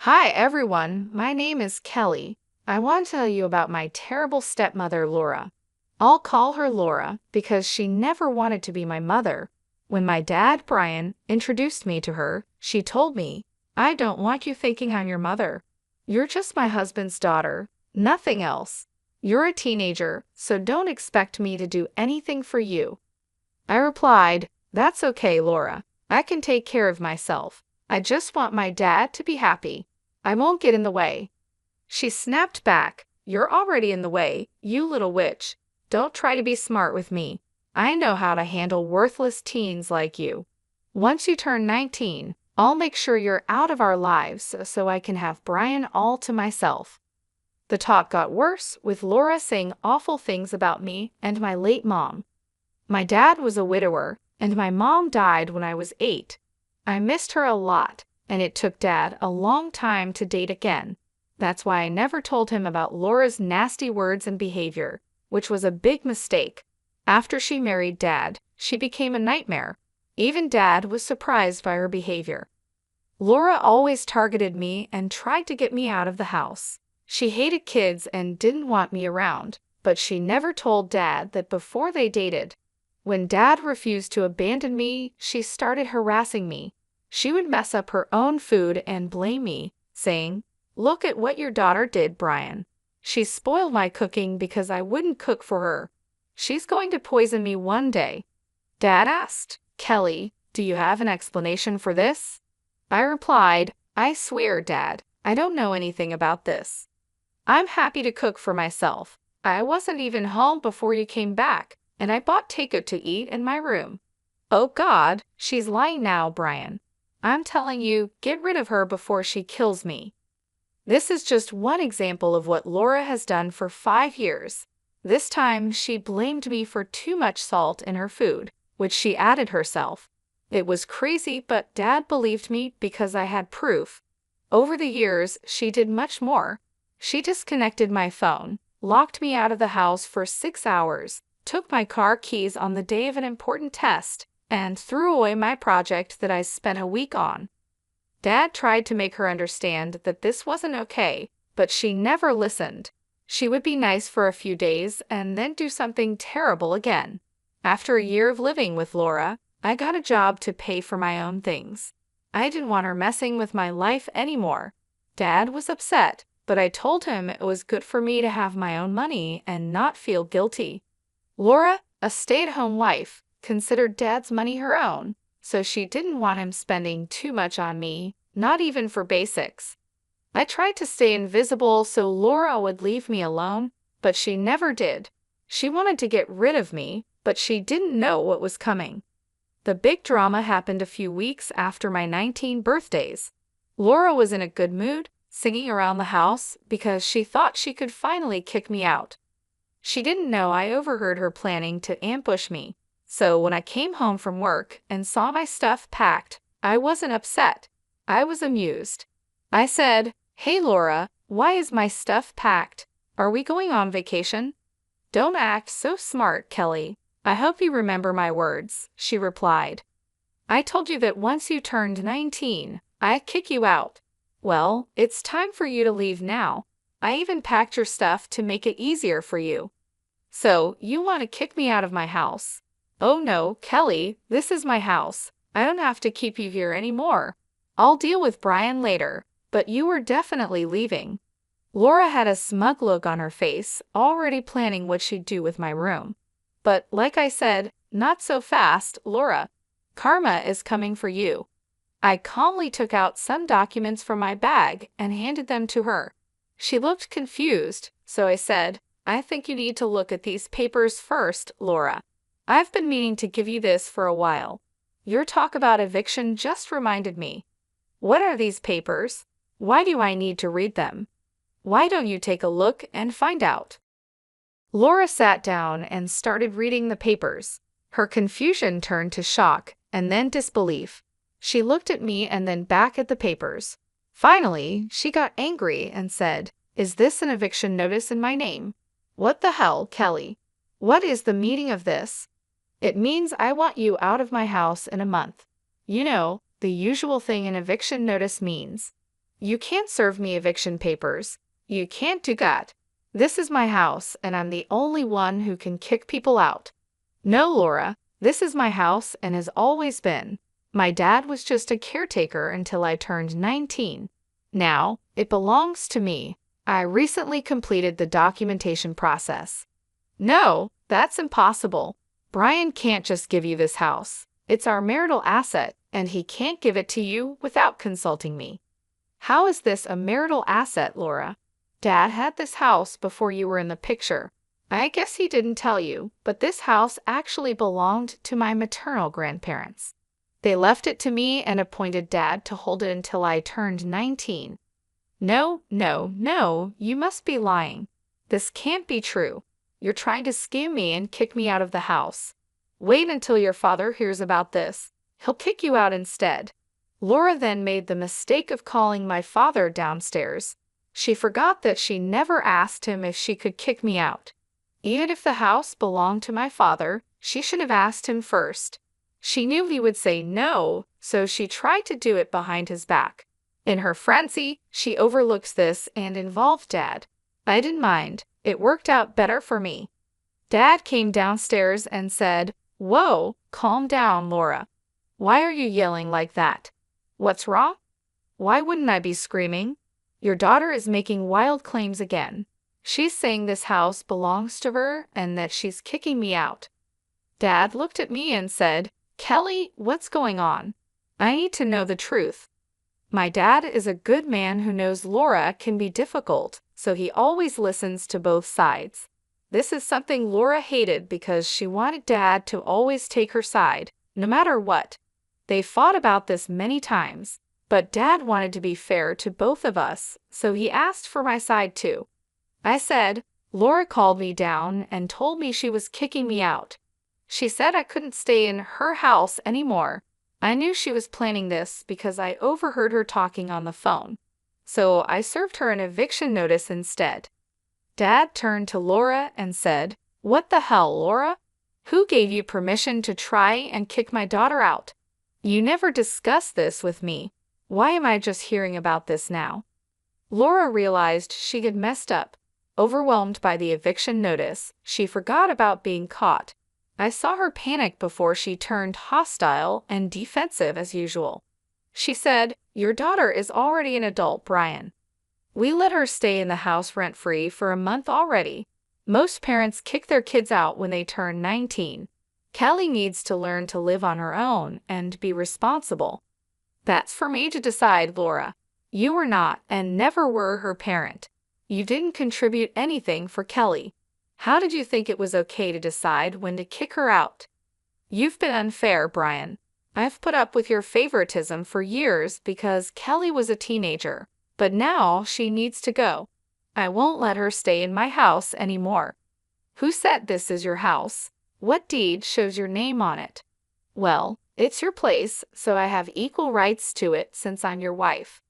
Hi everyone, my name is Kelly. I want to tell you about my terrible stepmother, Laura. I'll call her Laura because she never wanted to be my mother. When my dad, Brian, introduced me to her, she told me, "I don't want you thinking I'm your mother. You're just my husband's daughter, nothing else. You're a teenager, so don't expect me to do anything for you." I replied, "That's okay, Laura. I can take care of myself. I just want my dad to be happy. I won't get in the way." She snapped back, "You're already in the way, you little witch. Don't try to be smart with me. I know how to handle worthless teens like you. Once you turn 19, I'll make sure you're out of our lives so I can have Brian all to myself." The talk got worse, with Laura saying awful things about me and my late mom. My dad was a widower, and my mom died when I was 8. I missed her a lot, and it took Dad a long time to date again. That's why I never told him about Laura's nasty words and behavior, which was a big mistake. After she married Dad, she became a nightmare. Even Dad was surprised by her behavior. Laura always targeted me and tried to get me out of the house. She hated kids and didn't want me around, but she never told Dad that before they dated. When Dad refused to abandon me, she started harassing me. She would mess up her own food and blame me, saying, "Look at what your daughter did, Brian. She spoiled my cooking because I wouldn't cook for her. She's going to poison me one day." Dad asked, "Kelly, do you have an explanation for this?" I replied, "I swear, Dad, I don't know anything about this. I'm happy to cook for myself. I wasn't even home before you came back, and I bought takeout to eat in my room." "Oh God, she's lying now, Brian. I'm telling you, get rid of her before she kills me." This is just one example of what Laura has done for 5 years. This time, she blamed me for too much salt in her food, which she added herself. It was crazy, but Dad believed me because I had proof. Over the years, she did much more. She disconnected my phone, locked me out of the house for 6 hours, took my car keys on the day of an important test, and threw away my project that I spent a week on. Dad tried to make her understand that this wasn't okay, but she never listened. She would be nice for a few days and then do something terrible again. After a year of living with Laura, I got a job to pay for my own things. I didn't want her messing with my life anymore. Dad was upset, but I told him it was good for me to have my own money and not feel guilty. Laura, a stay-at-home wife, considered Dad's money her own, so she didn't want him spending too much on me, not even for basics. I tried to stay invisible so Laura would leave me alone, but she never did. She wanted to get rid of me, but she didn't know what was coming. The big drama happened a few weeks after my 19 birthdays. Laura was in a good mood, singing around the house because she thought she could finally kick me out. She didn't know I overheard her planning to ambush me. So when I came home from work and saw my stuff packed, I wasn't upset. I was amused. I said, "Hey Laura, why is my stuff packed? Are we going on vacation?" "Don't act so smart, Kelly. I hope you remember my words," she replied. "I told you that once you turned 19, I'd kick you out. Well, it's time for you to leave now. I even packed your stuff to make it easier for you. So, you want to kick me out of my house? Oh no, Kelly, this is my house. I don't have to keep you here anymore. I'll deal with Brian later, but you are definitely leaving." Laura had a smug look on her face, already planning what she'd do with my room. But like I said, not so fast, Laura. Karma is coming for you. I calmly took out some documents from my bag and handed them to her. She looked confused, so I said, "I think you need to look at these papers first, Laura. I've been meaning to give you this for a while. Your talk about eviction just reminded me. What are these papers? Why do I need to read them? Why don't you take a look and find out?" Laura sat down and started reading the papers. Her confusion turned to shock and then disbelief. She looked at me and then back at the papers. Finally, she got angry and said, "Is this an eviction notice in my name? What the hell, Kelly? What is the meaning of this? It means I want you out of my house in a month. You know, the usual thing an eviction notice means." You can't serve me eviction papers. You can't do that. This is my house, and I'm the only one who can kick people out. No, Laura, this is my house and has always been. My dad was just a caretaker until I turned 19. Now, it belongs to me. I recently completed the documentation process. No, that's impossible. Brian can't just give you this house. It's our marital asset, and he can't give it to you without consulting me. How is this a marital asset, Laura? Dad had this house before you were in the picture. I guess he didn't tell you, but this house actually belonged to my maternal grandparents. They left it to me and appointed Dad to hold it until I turned 19. No, no, no, you must be lying. This can't be true. You're trying to scam me and kick me out of the house. Wait until your father hears about this. He'll kick you out instead. Laura then made the mistake of calling my father downstairs. She forgot that she never asked him if she could kick me out. Even if the house belonged to my father, she should have asked him first. She knew he would say no, so she tried to do it behind his back. In her frenzy, she overlooked this and involved Dad. I didn't mind. It worked out better for me. Dad came downstairs and said, "Whoa, calm down, Laura. Why are you yelling like that? What's wrong? Why wouldn't I be screaming? Your daughter is making wild claims again. She's saying this house belongs to her and that she's kicking me out." Dad looked at me and said, "Kelly, what's going on? I need to know the truth." My dad is a good man who knows Laura can be difficult, so he always listens to both sides. This is something Laura hated because she wanted Dad to always take her side, no matter what. They fought about this many times, but Dad wanted to be fair to both of us, so he asked for my side too. I said, "Laura called me down and told me she was kicking me out. She said I couldn't stay in her house anymore. I knew she was planning this because I overheard her talking on the phone. So I served her an eviction notice instead." Dad turned to Laura and said, "What the hell, Laura? Who gave you permission to try and kick my daughter out? You never discussed this with me. Why am I just hearing about this now?" Laura realized she had messed up. Overwhelmed by the eviction notice, she forgot about being caught. I saw her panic before she turned hostile and defensive as usual. She said, "Your daughter is already an adult, Brian. We let her stay in the house rent-free for a month already. Most parents kick their kids out when they turn 19. Kelly needs to learn to live on her own and be responsible." "That's for me to decide, Laura. You were not and never were her parent. You didn't contribute anything for Kelly. How did you think it was okay to decide when to kick her out? You've been unfair, Brian. I've put up with your favoritism for years because Kelly was a teenager, but now she needs to go. I won't let her stay in my house anymore." "Who said this is your house? What deed shows your name on it?" "Well, it's your place, so I have equal rights to it since I'm your wife.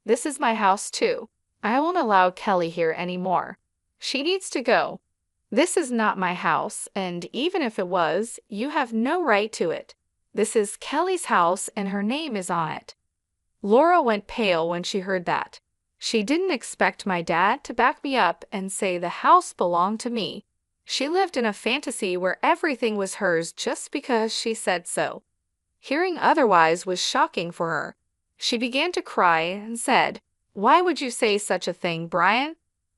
This is my house too. I won't allow Kelly here anymore. She needs to go. This is not my house, and even if it was, you have no right to it. This is Kelly's house and her name is on it." Laura went pale when she heard that. She didn't expect my dad to back me up and say the house belonged to me. She lived in a fantasy where everything was hers just because she said so. Hearing otherwise was shocking for her. She began to cry and said, "Why would you say such a thing, Brian?"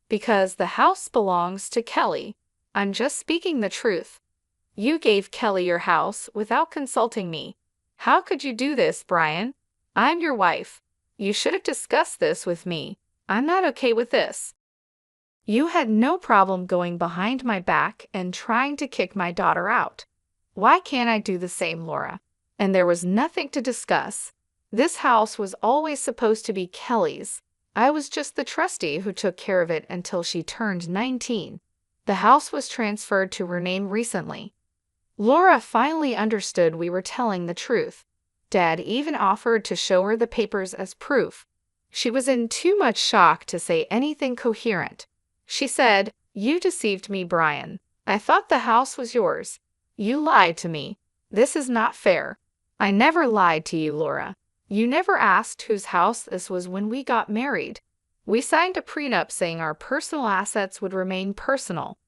"Because the house belongs to Kelly. I'm just speaking the truth. You gave Kelly your house without consulting me. How could you do this, Brian? I'm your wife. You should have discussed this with me. I'm not okay with this. You had no problem going behind my back and trying to kick my daughter out. Why can't I do the same, Laura?" And there was nothing to discuss. This house was always supposed to be Kelly's. I was just the trustee who took care of it until she turned 19. The house was transferred to her name recently. Laura finally understood we were telling the truth. Dad even offered to show her the papers as proof. She was in too much shock to say anything coherent. She said, "You deceived me, Brian. I thought the house was yours. You lied to me. This is not fair." "I never lied to you, Laura. You never asked whose house this was when we got married. We signed a prenup saying our personal assets would remain personal.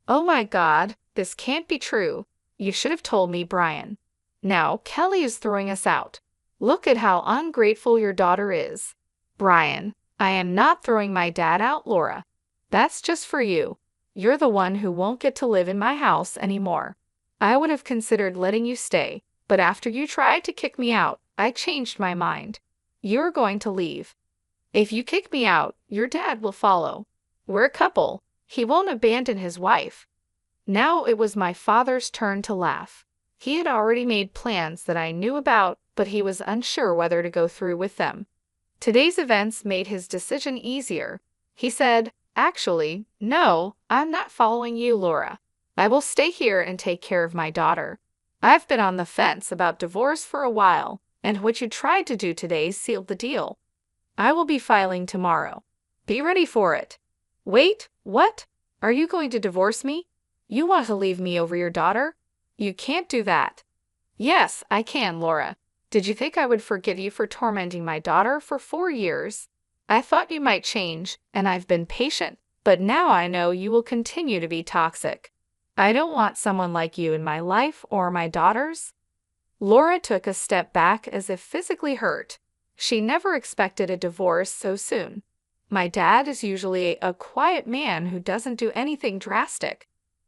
Oh my God, this can't be true. You should have told me, Brian. Now, Kelly is throwing us out. Look at how ungrateful your daughter is. Brian, I am not throwing my dad out, Laura. That's just for you. You're the one who won't get to live in my house anymore. I would have considered letting you stay, but after you tried to kick me out, I changed my mind. You're going to leave. If you kick me out, your dad will follow. We're a couple. He won't abandon his wife. Now it was my father's turn to laugh. He had already made plans that I knew about, but he was unsure whether to go through with them. Today's events made his decision easier. He said, "Actually, no, I'm not following you, Laura. I will stay here and take care of my daughter. I've been on the fence about divorce for a while, and what you tried to do today sealed the deal. I will be filing tomorrow. Be ready for it." Wait, what? Are you going to divorce me? You want to leave me over your daughter? You can't do that. Yes, I can, Laura. Did you think I would forgive you for tormenting my daughter for 4 years? I thought you might change, and I've been patient, but now I know you will continue to be toxic. I don't want someone like you in my life or my daughter's. Laura took a step back as if physically hurt. She never expected a divorce so soon. My dad is usually a quiet man who doesn't do anything drastic.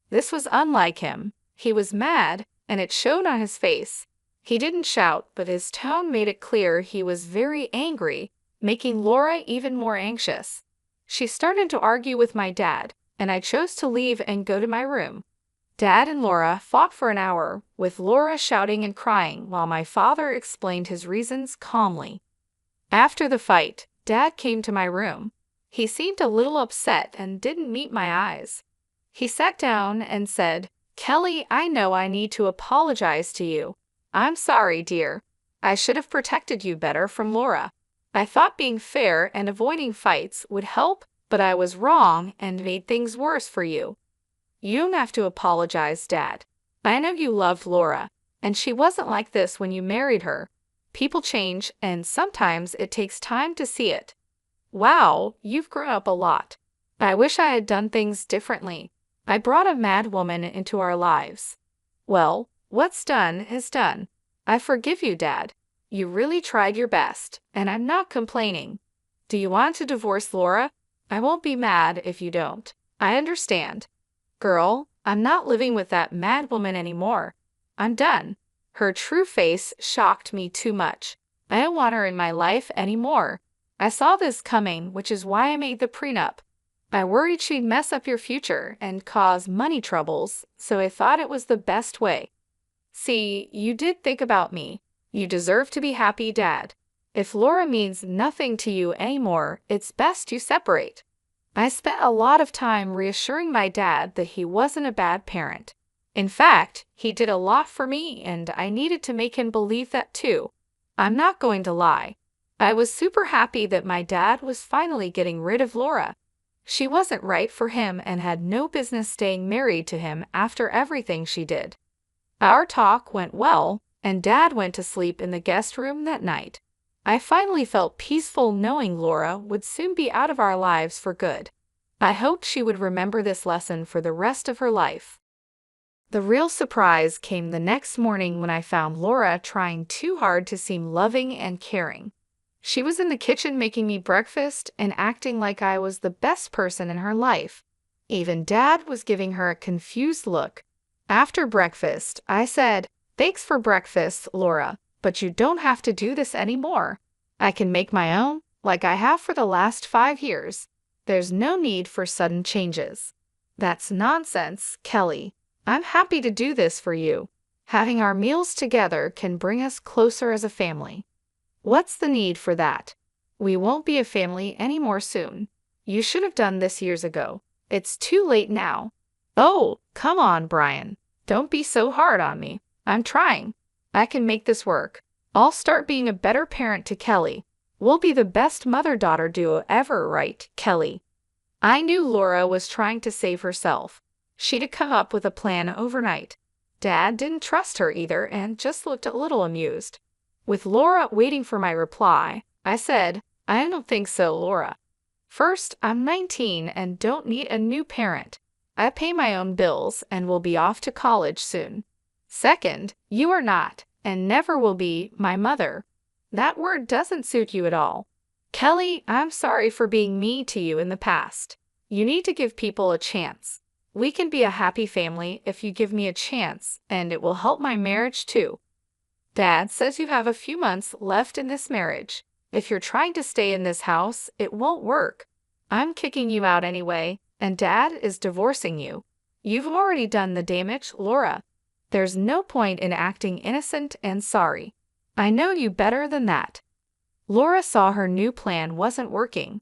This was unlike him. He was mad, and it showed on his face. He didn't shout, but his tone made it clear he was very angry, making Laura even more anxious. She started to argue with my dad, and I chose to leave and go to my room. Dad and Laura fought for an hour, with Laura shouting and crying while my father explained his reasons calmly. After the fight, Dad came to my room. He seemed a little upset and didn't meet my eyes. He sat down and said, "Kelly, I know I need to apologize to you. I'm sorry, dear. I should have protected you better from Laura. I thought being fair and avoiding fights would help, but I was wrong and made things worse for you." You don't have to apologize, Dad. I know you loved Laura, and she wasn't like this when you married her. People change, and sometimes it takes time to see it. Wow, you've grown up a lot. I wish I had done things differently. I brought a mad woman into our lives. Well, what's done is done. I forgive you, Dad. You really tried your best, and I'm not complaining. Do you want to divorce Laura? I won't be mad if you don't. I understand. Girl, I'm not living with that mad woman anymore. I'm done. Her true face shocked me too much. I don't want her in my life anymore. I saw this coming, which is why I made the prenup. I worried she'd mess up your future and cause money troubles, so I thought it was the best way. See, you did think about me. You deserve to be happy, Dad. If Laura means nothing to you anymore, it's best you separate. I spent a lot of time reassuring my dad that he wasn't a bad parent. In fact, he did a lot for me, and I needed to make him believe that too. I'm not going to lie. I was super happy that my dad was finally getting rid of Laura. She wasn't right for him and had no business staying married to him after everything she did. Our talk went well, and Dad went to sleep in the guest room that night. I finally felt peaceful knowing Laura would soon be out of our lives for good. I hoped she would remember this lesson for the rest of her life. The real surprise came the next morning when I found Laura trying too hard to seem loving and caring. She was in the kitchen making me breakfast and acting like I was the best person in her life. Even Dad was giving her a confused look. After breakfast, I said, "Thanks for breakfast, Laura, but you don't have to do this anymore. I can make my own, like I have for the last 5 years. There's no need for sudden changes." That's nonsense, Kelly. I'm happy to do this for you. Having our meals together can bring us closer as a family. What's the need for that? We won't be a family anymore soon. You should have done this years ago. It's too late now. Oh, come on, Brian. Don't be so hard on me. I'm trying. I can make this work. I'll start being a better parent to Kelly. We'll be the best mother-daughter duo ever, right, Kelly? I knew Laura was trying to save herself. She'd come up with a plan overnight. Dad didn't trust her either and just looked a little amused. With Laura waiting for my reply, I said, "I don't think so, Laura. First, I'm 19 and don't need a new parent. I pay my own bills and will be off to college soon. Second, you are not, and never will be, my mother. That word doesn't suit you at all. Kelly, I'm sorry for being mean to you in the past. You need to give people a chance. We can be a happy family if you give me a chance, and it will help my marriage too. Dad says you have a few months left in this marriage. If you're trying to stay in this house, it won't work. I'm kicking you out anyway, and Dad is divorcing you. You've already done the damage, Laura. There's no point in acting innocent and sorry. I know you better than that." Laura saw her new plan wasn't working.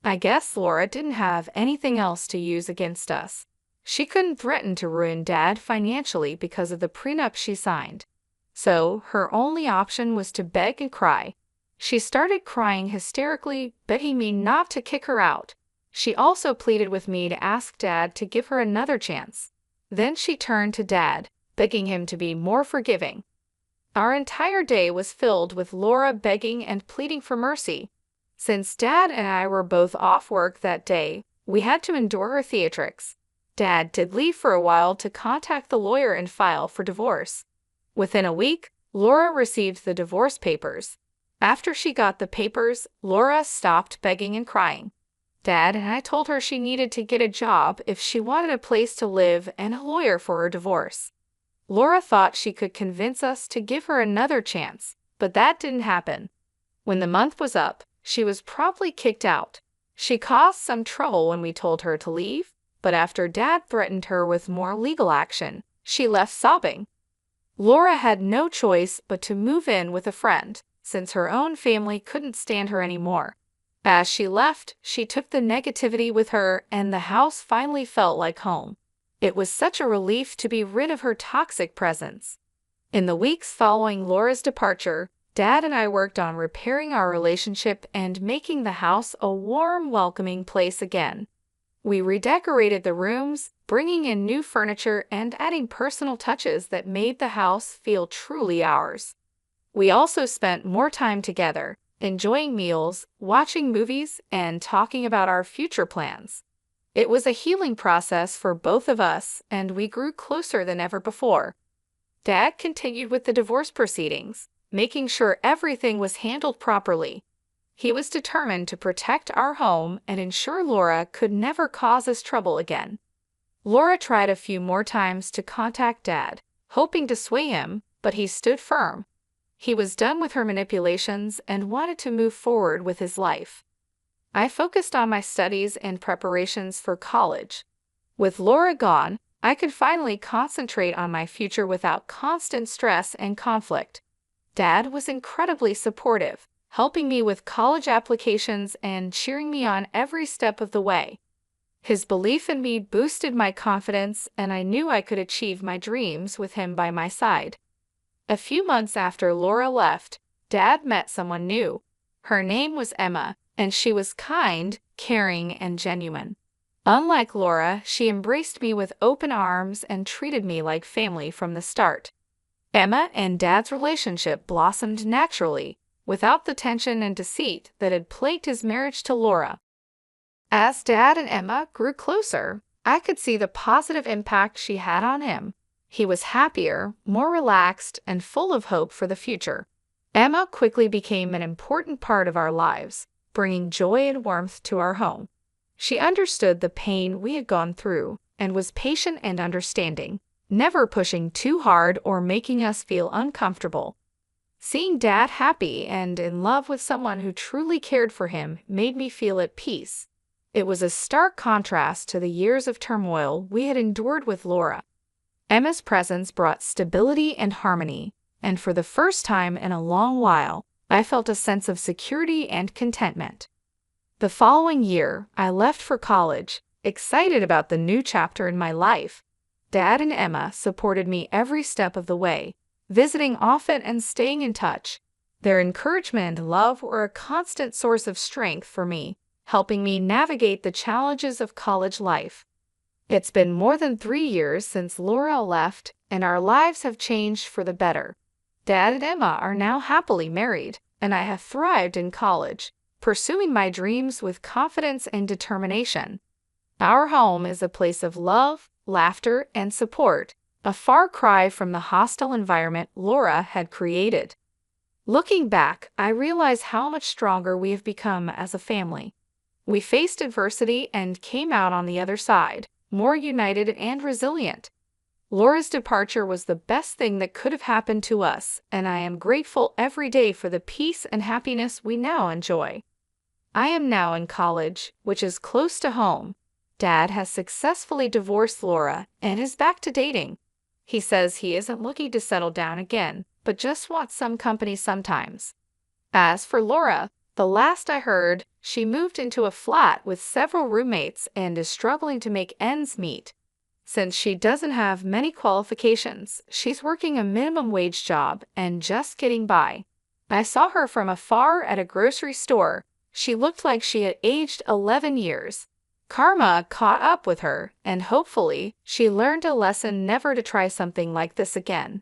I guess Laura didn't have anything else to use against us. She couldn't threaten to ruin Dad financially because of the prenup she signed. So her only option was to beg and cry. She started crying hysterically, begging me not to kick her out. She also pleaded with me to ask Dad to give her another chance. Then she turned to Dad, begging him to be more forgiving. Our entire day was filled with Laura begging and pleading for mercy. Since Dad and I were both off work that day, we had to endure her theatrics. Dad did leave for a while to contact the lawyer and file for divorce. Within a week, Laura received the divorce papers. After she got the papers, Laura stopped begging and crying. Dad and I told her she needed to get a job if she wanted a place to live and a lawyer for her divorce. Laura thought she could convince us to give her another chance, but that didn't happen. When the month was up, she was promptly kicked out. She caused some trouble when we told her to leave, but after Dad threatened her with more legal action, she left sobbing. Laura had no choice but to move in with a friend, since her own family couldn't stand her anymore. As she left, she took the negativity with her, and the house finally felt like home. It was such a relief to be rid of her toxic presence. In the weeks following Laura's departure, Dad and I worked on repairing our relationship and making the house a warm, welcoming place again. We redecorated the rooms, bringing in new furniture and adding personal touches that made the house feel truly ours. We also spent more time together, enjoying meals, watching movies, and talking about our future plans. It was a healing process for both of us, and we grew closer than ever before. Dad continued with the divorce proceedings, making sure everything was handled properly. He was determined to protect our home and ensure Laura could never cause us trouble again. Laura tried a few more times to contact Dad, hoping to sway him, but he stood firm. He was done with her manipulations and wanted to move forward with his life. I focused on my studies and preparations for college. With Laura gone, I could finally concentrate on my future without constant stress and conflict. Dad was incredibly supportive, helping me with college applications and cheering me on every step of the way. His belief in me boosted my confidence, and I knew I could achieve my dreams with him by my side. A few months after Laura left, Dad met someone new. Her name was Emma, and she was kind, caring, and genuine. Unlike Laura, she embraced me with open arms and treated me like family from the start. Emma and Dad's relationship blossomed naturally, without the tension and deceit that had plagued his marriage to Laura. As Dad and Emma grew closer, I could see the positive impact she had on him. He was happier, more relaxed, and full of hope for the future. Emma quickly became an important part of our lives, bringing joy and warmth to our home. She understood the pain we had gone through and was patient and understanding, never pushing too hard or making us feel uncomfortable. Seeing Dad happy and in love with someone who truly cared for him made me feel at peace. It was a stark contrast to the years of turmoil we had endured with Laura. Emma's presence brought stability and harmony, and for the first time in a long while, I felt a sense of security and contentment. The following year, I left for college, excited about the new chapter in my life. Dad and Emma supported me every step of the way, visiting often and staying in touch. Their encouragement and love were a constant source of strength for me, helping me navigate the challenges of college life. It's been more than 3 years since Laura left, and our lives have changed for the better. Dad and Emma are now happily married, and I have thrived in college, pursuing my dreams with confidence and determination. Our home is a place of love, laughter, and support, a far cry from the hostile environment Laura had created. Looking back, I realize how much stronger we have become as a family. We faced adversity and came out on the other side, more united and resilient. Laura's departure was the best thing that could have happened to us, and I am grateful every day for the peace and happiness we now enjoy. I am now in college, which is close to home. Dad has successfully divorced Laura and is back to dating. He says he isn't looking to settle down again, but just wants some company sometimes. As for Laura, the last I heard, she moved into a flat with several roommates and is struggling to make ends meet. Since she doesn't have many qualifications, she's working a minimum wage job and just getting by. I saw her from afar at a grocery store. She looked like she had aged 11 years. Karma caught up with her, and hopefully, she learned a lesson never to try something like this again.